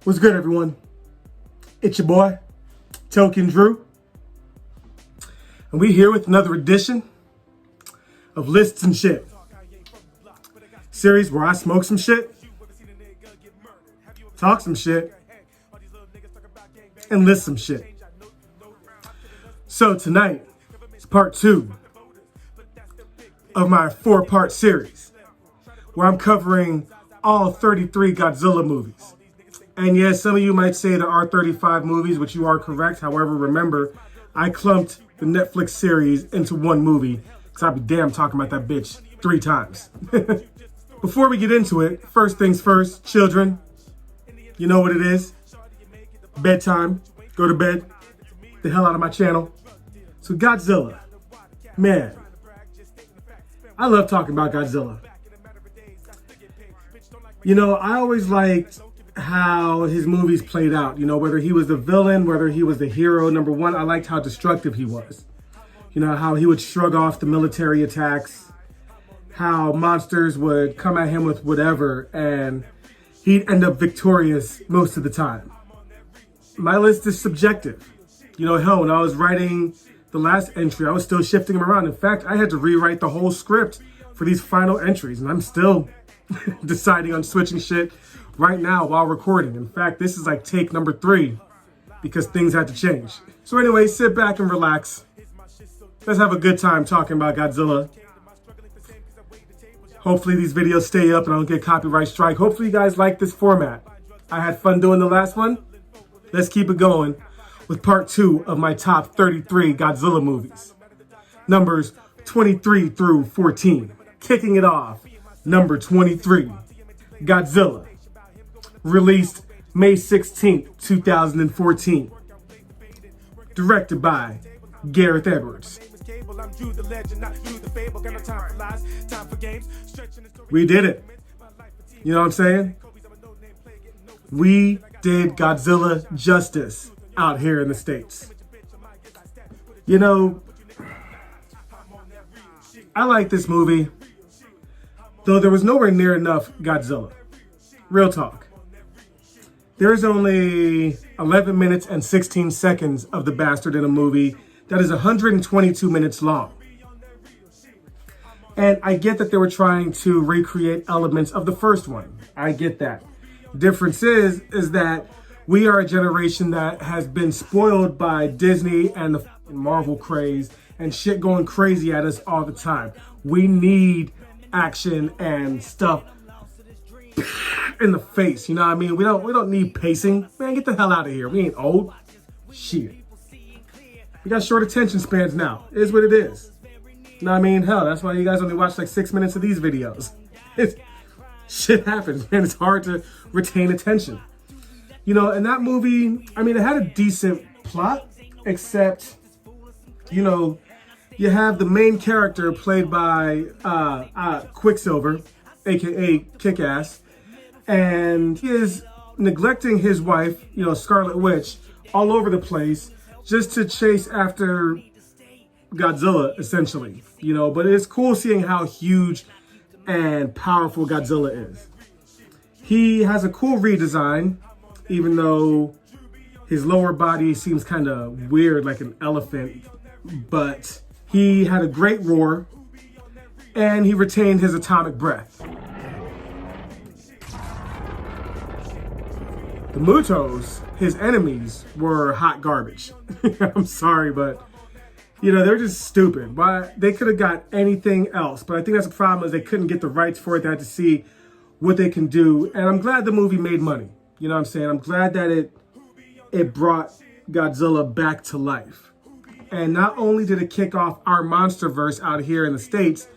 What's good, everyone? It's your boy, Token Drew. And we here with another edition of Lists and Shit. Series where I smoke some shit, talk some shit, and list some shit. So tonight is part 2 of my 4-part series where I'm covering all 33 Godzilla movies. And yes, some of you might say there are 35 movies, which you are correct. However, remember, I clumped the Netflix series into one movie because I'd be damn talking about that bitch 3 times. Before we get into it, first things first, children, you know what it is. Bedtime. Go to bed. Get the hell out of my channel. So Godzilla. Man, I love talking about Godzilla. You know, I always liked how his movies played out, you know, whether he was the villain, whether he was the hero. Number one, I liked how destructive he was. You know, how he would shrug off the military attacks, how monsters would come at him with whatever, and he'd end up victorious most of the time. My list is subjective. You know, hell, when I was writing the last entry, I was still shifting them around. In fact, I had to rewrite the whole script for these final entries, and I'm still deciding on switching shit right now while recording. In fact, this is like take number 3 because things had to change. So anyway, sit back and relax. Let's have a good time talking about Godzilla. Hopefully these videos stay up and I don't get copyright strike. Hopefully you guys like this format. I had fun doing the last one. Let's keep it going with part 2 of my top 33 Godzilla movies. Numbers 23 through 14. Kicking it off, number 23, Godzilla. Released May 16th, 2014. Directed by Gareth Edwards. We did it. You know what I'm saying? We did Godzilla justice out here in the States. You know, I like this movie, though there was nowhere near enough Godzilla. Real talk. There's only 11 minutes and 16 seconds of the bastard in a movie that is 122 minutes long. And I get that they were trying to recreate elements of the first one. I get that. Difference is that we are a generation that has been spoiled by Disney and the Marvel craze and shit going crazy at us all the time. We need action and stuff in the face, you know what I mean? We don't need pacing. Man, get the hell out of here. We ain't old. Shit. We got short attention spans now. It is what it is. You know what I mean? Hell, that's why you guys only watch like 6 minutes of these videos. Shit happens, man. It's hard to retain attention. You know, and that movie, I mean, it had a decent plot, except, you know, you have the main character played by Quicksilver, aka Kick-Ass, and he is neglecting his wife, you know, Scarlet Witch, all over the place just to chase after Godzilla, essentially, you know. But it's cool seeing how huge and powerful Godzilla is. He has a cool redesign, even though his lower body seems kind of weird, like an elephant, but he had a great roar and he retained his atomic breath. The Mutos, his enemies, were hot garbage. I'm sorry, but, you know, they're just stupid. But they could have got anything else. But I think that's the problem, is they couldn't get the rights for it. They had to see what they can do. And I'm glad the movie made money. You know what I'm saying? I'm glad that it brought Godzilla back to life. And not only did it kick off our monsterverse out here in the States,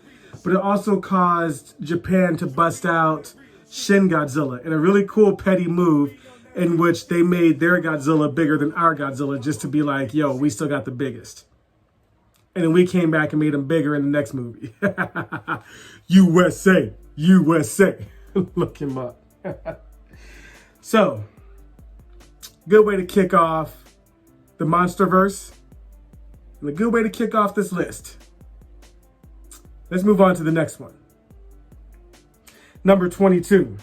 but it also caused Japan to bust out Shin Godzilla in a really cool petty move, in which they made their Godzilla bigger than our Godzilla just to be like, yo, we still got the biggest. And then we came back and made him bigger in the next movie. USA, USA. Look him up. So, good way to kick off the Monsterverse. And a good way to kick off this list. Let's move on to the next one. Number 22.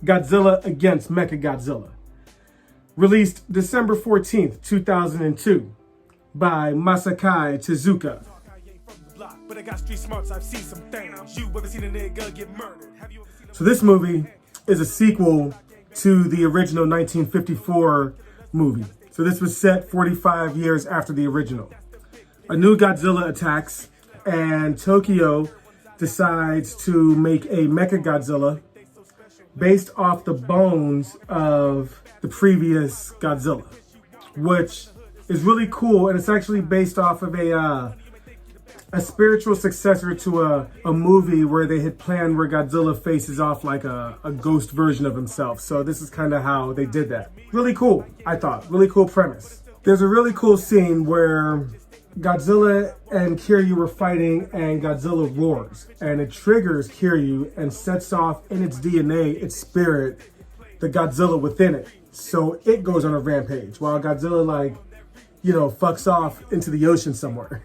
Godzilla against Mechagodzilla. Released December 14th, 2002 by Masakai Tezuka. So this movie is a sequel to the original 1954 movie. So this was set 45 years after the original. A new Godzilla attacks, and Tokyo decides to make a Mechagodzilla based off the bones of the previous Godzilla, which is really cool. And it's actually based off of a spiritual successor to a movie where they had planned where Godzilla faces off like a ghost version of himself. So this is kind of how they did that. Really cool, I thought. Really cool premise. There's a really cool scene where Godzilla and Kiryu were fighting and Godzilla roars. And it triggers Kiryu and sets off in its DNA, its spirit, the Godzilla within it. So it goes on a rampage while Godzilla fucks off into the ocean somewhere.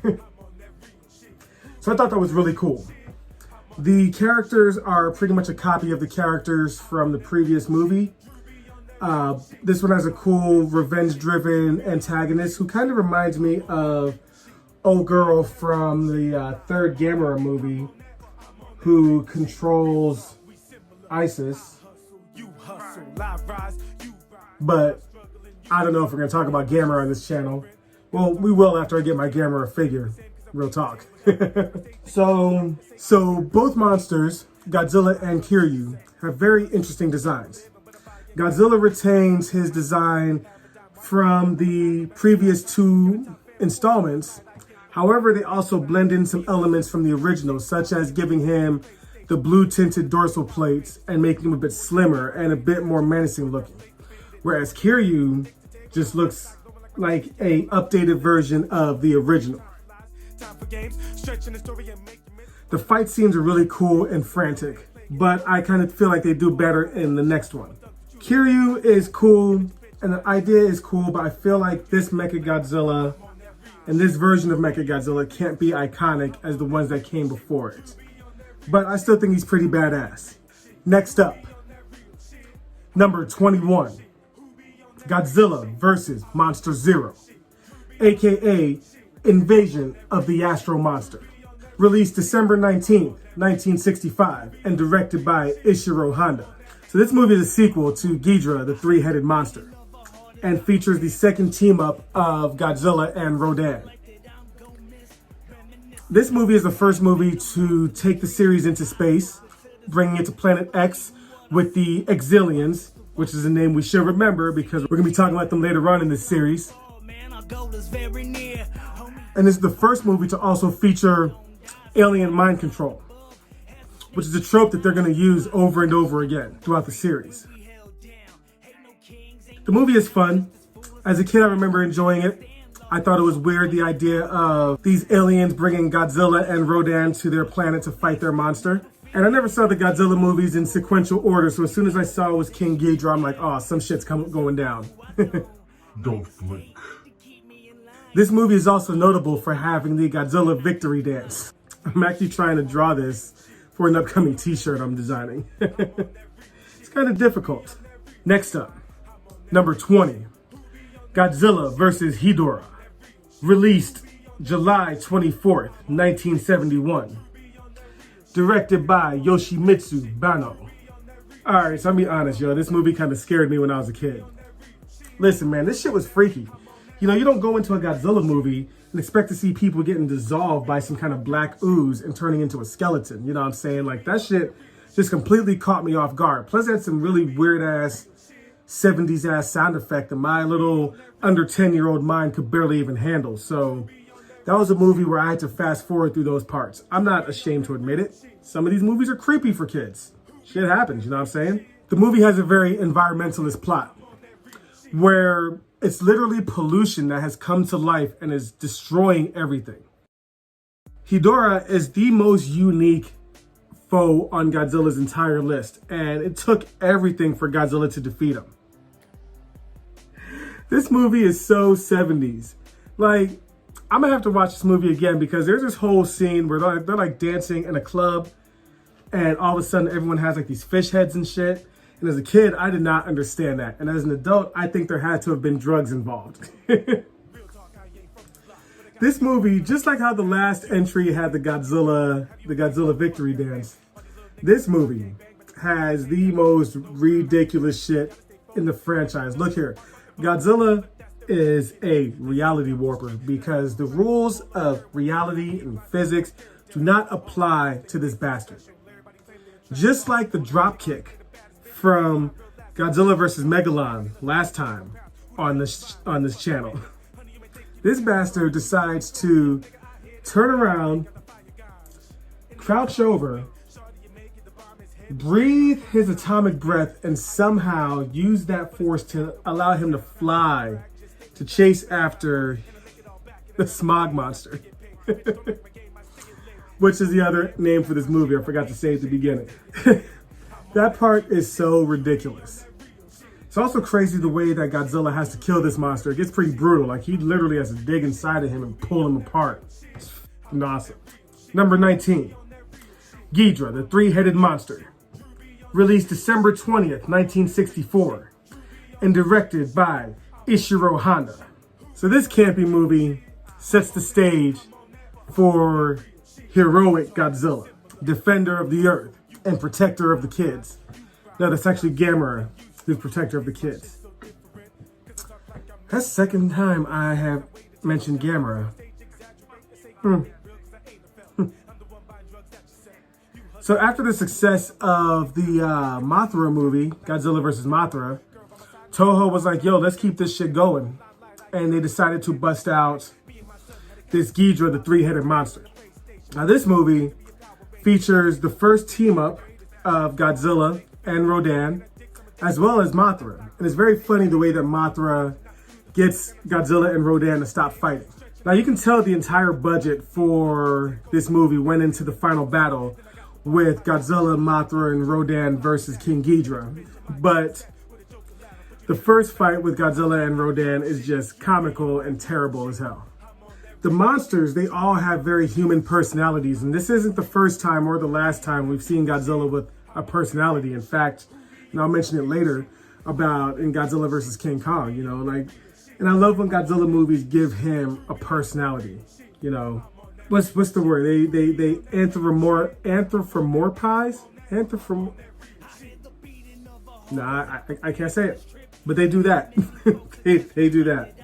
So I thought that was really cool. The characters are pretty much a copy of the characters from the previous movie. This one has a cool revenge-driven antagonist who kind of reminds me of old girl from the third Gamera movie who controls ISIS. But I don't know if we're going to talk about Gamera on this channel. Well, we will after I get my Gamera figure. Real talk. So both monsters, Godzilla and Kiryu, have very interesting designs. Godzilla retains his design from the previous two installments. However, they also blend in some elements from the original, such as giving him the blue tinted dorsal plates and making him a bit slimmer and a bit more menacing looking. Whereas Kiryu just looks like a updated version of the original. The fight scenes are really cool and frantic, but I kind of feel like they do better in the next one. Kiryu is cool and the idea is cool, but I feel like this Mechagodzilla and this version of Mechagodzilla can't be iconic as the ones that came before it. But I still think he's pretty badass. Next up, number 21, Godzilla vs. Monster Zero, aka Invasion of the Astro Monster. Released December 19th, 1965, and directed by Ishiro Honda. So this movie is a sequel to Ghidorah, the three-headed monster, and features the second team-up of Godzilla and Rodan. This movie is the first movie to take the series into space, bringing it to Planet X with the Exilians, which is a name we should remember because we're going to be talking about them later on in this series. And this is the first movie to also feature alien mind control, which is a trope that they're going to use over and over again throughout the series. The movie is fun. As a kid, I remember enjoying it. I thought it was weird, the idea of these aliens bringing Godzilla and Rodan to their planet to fight their monster. And I never saw the Godzilla movies in sequential order, so as soon as I saw it was King Ghidorah, I'm like, oh, some shit's going down. Don't blink. This movie is also notable for having the Godzilla victory dance. I'm actually trying to draw this for an upcoming t-shirt I'm designing. It's kind of difficult. Next up, number 20, Godzilla vs. Ghidorah. Released July 24th, 1971. Directed by Yoshimitsu Banno. Alright, so I'll be honest, yo, this movie kind of scared me when I was a kid. Listen, man, this shit was freaky. You know, you don't go into a Godzilla movie and expect to see people getting dissolved by some kind of black ooze and turning into a skeleton. You know what I'm saying? Like, that shit just completely caught me off guard. Plus, it had some really weird-ass 70s-ass sound effect that my little under 10-year-old mind could barely even handle. So that was a movie where I had to fast forward through those parts. I'm not ashamed to admit it. Some of these movies are creepy for kids. Shit happens, you know what I'm saying? The movie has a very environmentalist plot where it's literally pollution that has come to life and is destroying everything. Ghidorah is the most unique foe on Godzilla's entire list, and it took everything for Godzilla to defeat him. This movie is so 70s. Like, I'm gonna have to watch this movie again because there's this whole scene where they're like dancing in a club and all of a sudden everyone has like these fish heads and shit. And as a kid, I did not understand that. And as an adult, I think there had to have been drugs involved. This movie, just like how the last entry had the Godzilla victory dance, this movie has the most ridiculous shit in the franchise. Look here, Godzilla is a reality warper because the rules of reality and physics do not apply to this bastard. Just like the drop kick from Godzilla vs. Megalon last time on this channel, this bastard decides to turn around, crouch over, breathe his atomic breath, and somehow use that force to allow him to fly to chase after the smog monster. Which is the other name for this movie. I forgot to say at the beginning. That part is so ridiculous. It's also crazy the way that Godzilla has to kill this monster. It gets pretty brutal. Like, he literally has to dig inside of him and pull him apart. It's f***ing awesome. Number 19, Ghidorah, the three-headed monster. Released December 20th, 1964, and directed by Ishiro Honda. So this campy movie sets the stage for heroic Godzilla, defender of the earth and protector of the kids. No, that's actually Gamera, who's protector of the kids. That's the second time I have mentioned Gamera. So after the success of the Mothra movie, Godzilla vs. Mothra, Toho was like, yo, let's keep this shit going. And they decided to bust out this Ghidorah, the three-headed monster. Now this movie features the first team up of Godzilla and Rodan, as well as Mothra. And it's very funny the way that Mothra gets Godzilla and Rodan to stop fighting. Now you can tell the entire budget for this movie went into the final battle with Godzilla, Mothra, and Rodan versus King Ghidorah. But the first fight with Godzilla and Rodan is just comical and terrible as hell. The monsters, they all have very human personalities, and this isn't the first time or the last time we've seen Godzilla with a personality. In fact, and I'll mention it later, about in Godzilla versus King Kong, you know, like, and I love when Godzilla movies give him a personality, you know. What's the word? They anthropomorphize? I can't say it, but they do that. they do that.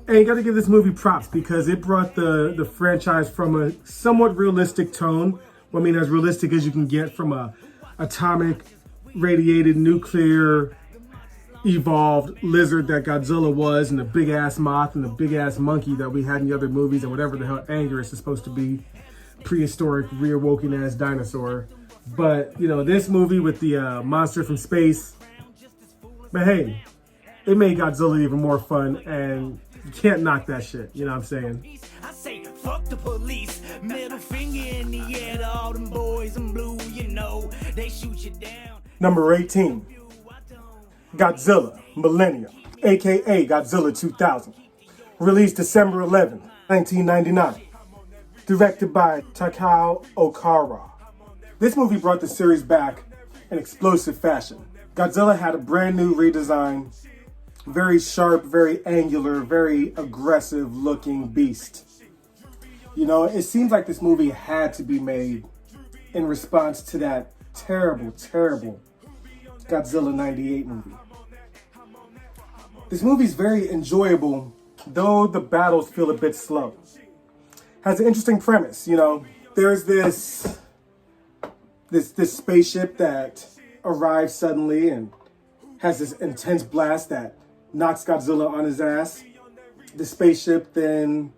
And you got to give this movie props because it brought the franchise from a somewhat realistic tone. I mean, as realistic as you can get from a atomic, radiated, nuclear, evolved lizard that Godzilla was, and the big ass moth and the big ass monkey that we had in the other movies, and whatever the hell Anguirus is supposed to be, prehistoric, reawoken ass dinosaur. But you know, this movie with the monster from space. But hey, it made Godzilla even more fun, and you can't knock that shit. You know what I'm saying? I say fuck the police, middle finger in the air to all them boys in blue. You know they shoot you down. Number 18. Godzilla Millennium, aka Godzilla 2000, released December 11, 1999, directed by Takao Okara. This movie brought the series back in explosive fashion. Godzilla had a brand new redesign, very sharp, very angular, very aggressive looking beast. You know, it seems like this movie had to be made in response to that terrible, terrible Godzilla 98 movie. This movie's very enjoyable, though the battles feel a bit slow. Has an interesting premise, you know. There's this spaceship that arrives suddenly and has this intense blast that knocks Godzilla on his ass. The spaceship then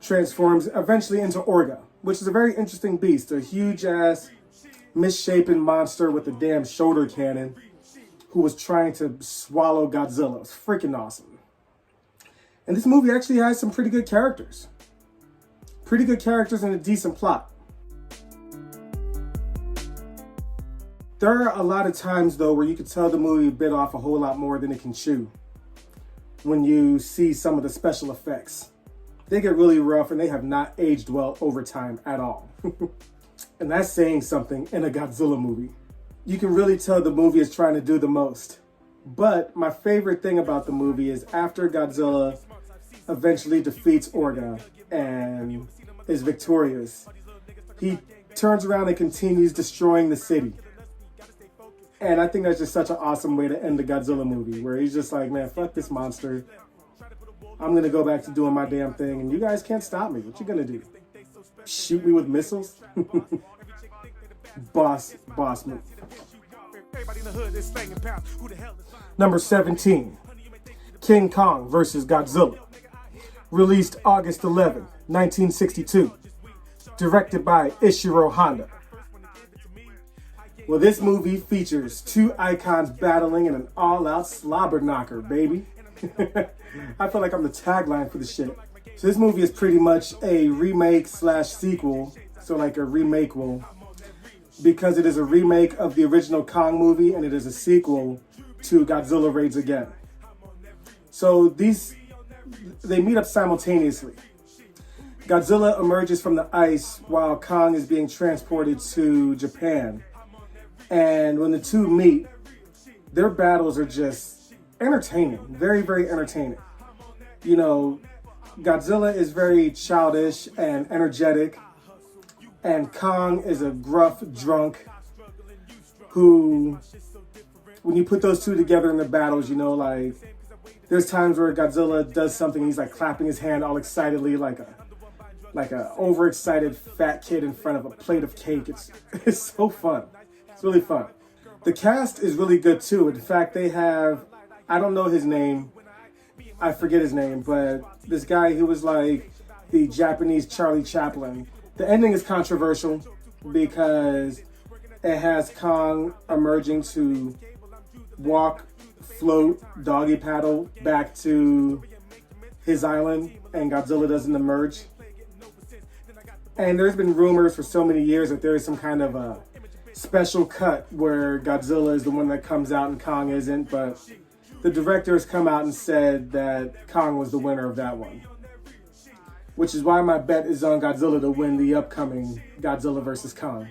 transforms eventually into Orga, which is a very interesting beast, a huge ass misshapen monster with a damn shoulder cannon who was trying to swallow Godzilla. It's freaking awesome. And this movie actually has some pretty good characters. Pretty good characters and a decent plot. There are a lot of times, though, where you could tell the movie bit off a whole lot more than it can chew when you see some of the special effects. They get really rough and they have not aged well over time at all. And that's saying something in a Godzilla movie. you can really tell the movie is trying to do the most. But my favorite thing about the movie is after Godzilla eventually defeats Orga and is victorious, he turns around and continues destroying the city. And I think that's just such an awesome way to end the Godzilla movie, where he's just like, man, fuck this monster. I'm going to go back to doing my damn thing, and you guys can't stop me. What you going to do? Shoot me with missiles? Boss move. Number 17, King Kong vs. Godzilla. Released August 11, 1962. Directed by Ishiro Honda. Well, this movie features two icons battling in an all-out slobber knocker, baby. I feel like I'm the tagline for the shit. So this movie is pretty much a remake slash sequel. So like a remake-will. Because it is a remake of the original Kong movie and it is a sequel to Godzilla Raids Again. So they meet up simultaneously. Godzilla emerges from the ice while Kong is being transported to Japan. And when the two meet, their battles are just entertaining. Very, very entertaining. You know, Godzilla is very childish and energetic. And Kong is a gruff drunk who, when you put those two together in the battles, you know, like, there's times where Godzilla does something, he's like clapping his hand all excitedly, like a overexcited fat kid in front of a plate of cake. It's so fun. It's really fun. The cast is really good too. In fact, they have, I don't know his name, I forget his name, but this guy who was like the Japanese Charlie Chaplin. The ending is controversial because it has Kong emerging to walk, float, doggy paddle back to his island, and Godzilla doesn't emerge. And there's been rumors for so many years that there is some kind of a special cut where Godzilla is the one that comes out and Kong isn't, but the director has come out and said that Kong was the winner of that one. Which is why my bet is on Godzilla to win the upcoming Godzilla vs. Kong.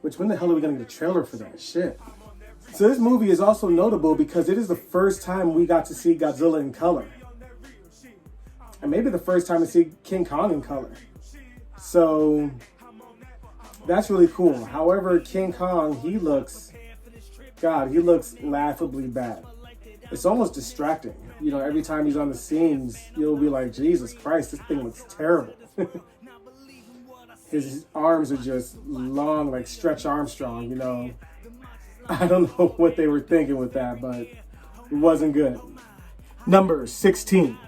Which, when the hell are we going to get a trailer for that? Shit. So this movie is also notable because it is the first time we got to see Godzilla in color. And maybe the first time to see King Kong in color. So that's really cool. However, King Kong, he looks laughably bad. It's almost distracting. You know, every time he's on the scenes, you'll be like, Jesus Christ, this thing looks terrible. His arms are just long, like Stretch Armstrong, you know. I don't know what they were thinking with that, but it wasn't good. Number 16,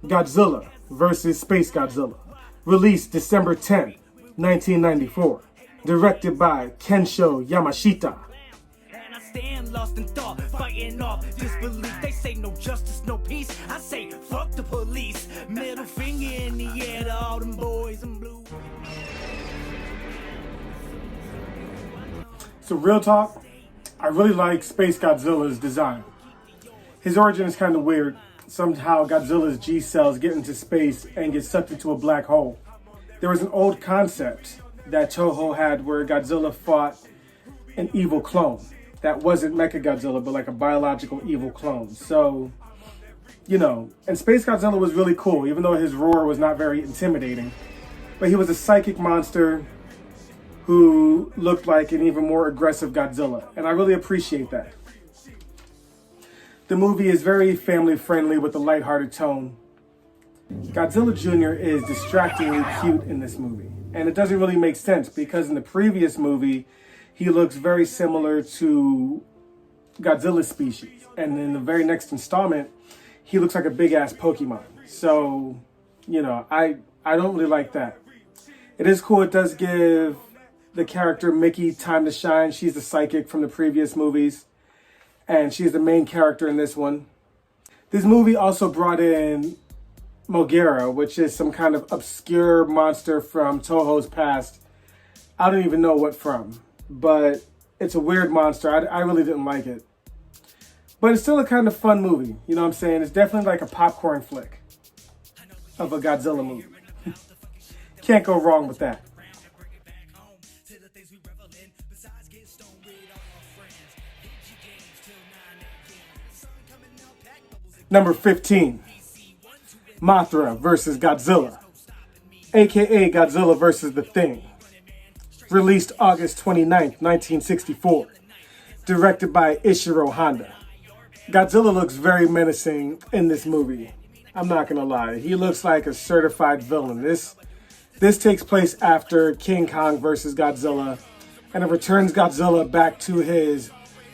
Godzilla vs. Space Godzilla. Released December 10, 1994. Directed by Kensho Yamashita. Stand lost in thought, fighting off disbelief. They say no justice, no peace. I say fuck the police. Middle finger in the air to all them boys in blue. So real talk, I really like Space Godzilla's design. His origin is kind of weird. Somehow Godzilla's G cells get into space and get sucked into a black hole. There was an old concept that Toho had where Godzilla fought an evil clone. That wasn't Mechagodzilla, but like a biological evil clone. So, you know, and Space Godzilla was really cool, even though his roar was not very intimidating. But he was a psychic monster who looked like an even more aggressive Godzilla. And I really appreciate that. The movie is very family friendly with a lighthearted tone. Godzilla Jr. is distractingly cute in this movie. And it doesn't really make sense because in the previous movie, he looks very similar to Godzilla's species. And in the very next installment, he looks like a big-ass Pokemon. So, you know, I don't really like that. It is cool. It does give the character Mickey time to shine. She's the psychic from the previous movies. And she's the main character in this one. This movie also brought in Mogera, which is some kind of obscure monster from Toho's past. I don't even know what from. But it's a weird monster. I really didn't like it. But it's still a kind of fun movie. You know what I'm saying? It's definitely like a popcorn flick of a Godzilla movie. Can't go wrong with that. Number 15, Mothra versus Godzilla, aka Godzilla versus the Thing. Released August 29th, 1964. Directed by Ishiro Honda. Godzilla looks very menacing in this movie. I'm not gonna lie. He looks like a certified villain. This takes place after King Kong versus Godzilla, and it returns Godzilla back to his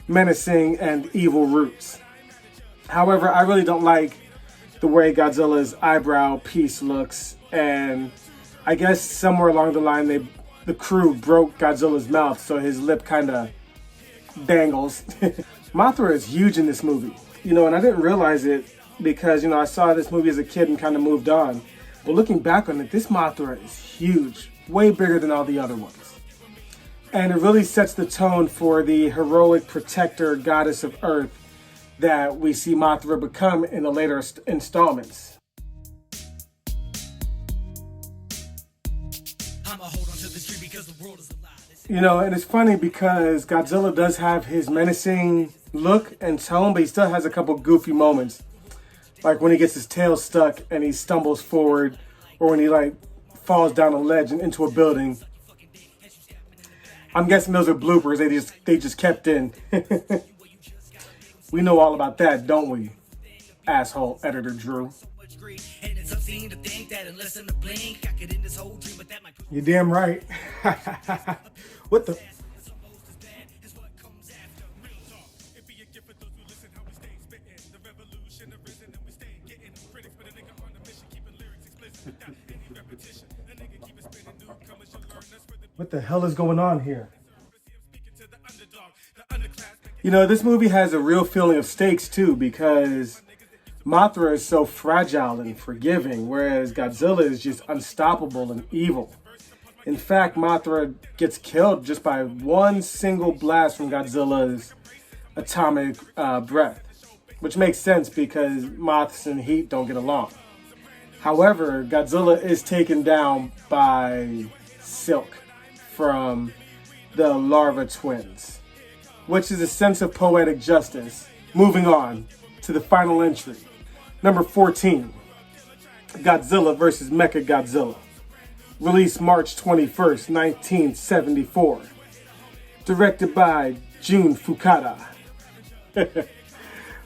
menacing and evil roots. However, I really don't like the way Godzilla's eyebrow piece looks, and I guess somewhere along the line the crew broke Godzilla's mouth, so his lip kind of dangles. Mothra is huge in this movie, and I didn't realize it because, I saw this movie as a kid and kind of moved on. But looking back on it, this Mothra is huge, way bigger than all the other ones. And it really sets the tone for the heroic protector goddess of Earth that we see Mothra become in the later installments. And it's funny because Godzilla does have his menacing look and tone, but he still has a couple goofy moments. Like when he gets his tail stuck and he stumbles forward, or when he falls down a ledge and into a building. I'm guessing those are bloopers they just kept in. We know all about that, don't we? Asshole editor Drew. You're damn right. What the? What the hell is going on here? This movie has a real feeling of stakes too, because Mothra is so fragile and forgiving, whereas Godzilla is just unstoppable and evil. In fact, Mothra gets killed just by one single blast from Godzilla's atomic breath, which makes sense because moths and heat don't get along. However, Godzilla is taken down by Silk from the Larva twins, which is a sense of poetic justice. Moving on to the final entry. Number 14, Godzilla vs. Mechagodzilla. Released March 21st, 1974. Directed by Jun Fukada.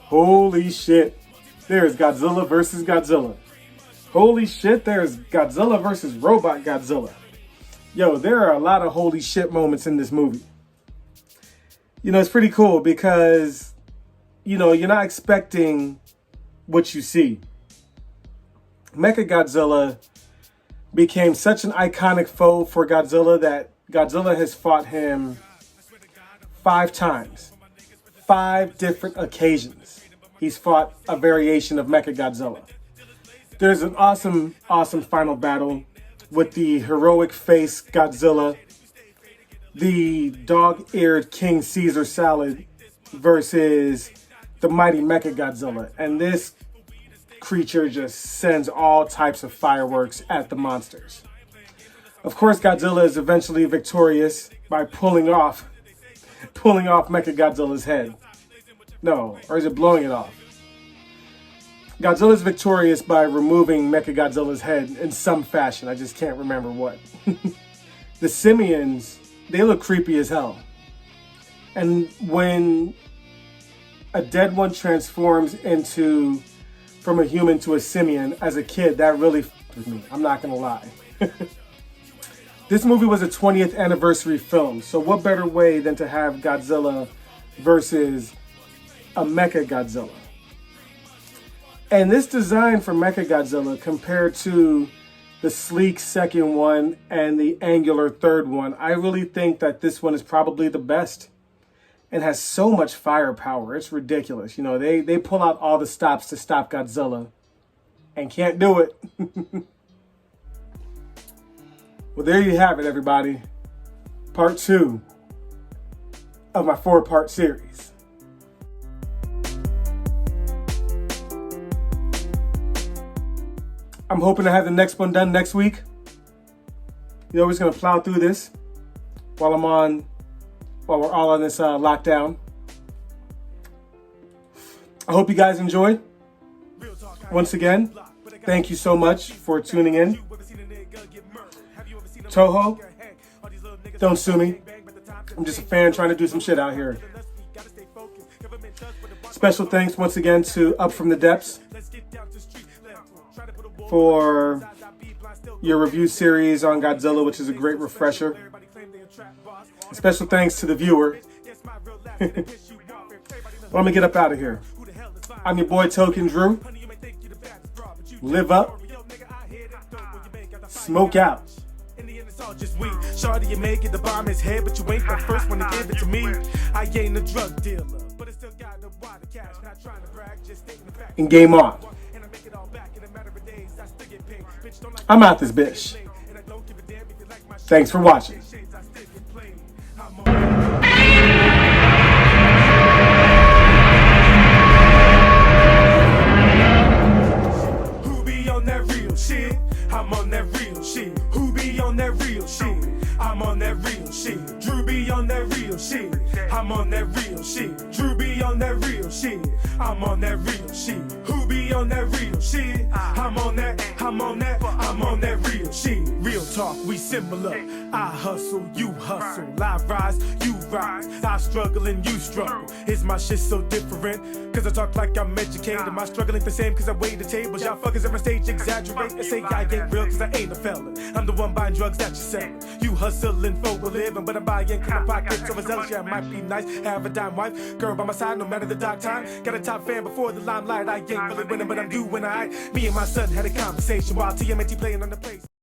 Holy shit, there's Godzilla versus Godzilla. Holy shit, there's Godzilla versus Robot Godzilla. Yo, there are a lot of holy shit moments in this movie. It's pretty cool because, you're not expecting what you see. Mechagodzilla became such an iconic foe for Godzilla that Godzilla has fought him 5 times. 5 different occasions he's fought a variation of Mechagodzilla. There's an awesome final battle with the heroic face Godzilla, the dog-eared King Caesar salad versus the mighty Mechagodzilla. And this creature just sends all types of fireworks at the monsters. Of course, Godzilla is eventually victorious by pulling off Mechagodzilla's head. No, or is it blowing it off? Godzilla is victorious by removing Mechagodzilla's head in some fashion. I just can't remember what. The simians, they look creepy as hell. And when a dead one transforms from a human to a simian as a kid, that really f***ed with me. I'm not gonna lie. This movie was a 20th anniversary film, so what better way than to have Godzilla versus a Mechagodzilla? And this design for Mechagodzilla compared to the sleek second one and the angular third one, I really think that this one is probably the best and has so much firepower. It's ridiculous. They pull out all the stops to stop Godzilla and can't do it. Well, there you have it, everybody. Part 2 of my 4-part series. I'm hoping to have the next one done next week. We're just going to plow through this while we're all on this lockdown. I hope you guys enjoyed. once again, thank you so much for tuning in. Toho, don't sue me. I'm just a fan trying to do some shit out here. Special thanks once again to Up From The Depths for your review series on Godzilla, which is a great refresher. Special thanks to the viewer. Well, let me get up out of here. I'm your boy Token Drew. Live up. Smoke out. Just weak. Shorty, you may get the bomb his head, but you ain't the first one to give it to me. I ain't a drug dealer, but I still got the water cash. Not trying to brag, just stating the fact. And game on. I'm out this bitch. Thanks for watching. Who be on that real shit? I'm on that real shit. Who be on that real shit? I'm on that real shit. Drew be on that real shit. I'm on that real shit. Drew be on that real shit. I'm on that real shit. Who be on that real shit? I'm on that real shit. Real talk, we similar. I hustle, you hustle. I rise, you rise. I struggle and you struggle. Is my shit so different? Cause I talk like I'm educated. Am I struggling the same cause I wait the tables? Y'all fuckers at my stage exaggerate and say I ain't real cause I ain't a felon. I'm the one buying drugs that you selling. You hustling for a living, but I'm buying cause my pocket's overzealous. Yeah, I might be nice, have a dime wife. Girl by my side, no matter the dark time. Got a top fan before the limelight. I ain't really winning, but I'm doing alright. Me and my son had a conversation while TMNT playing on the place.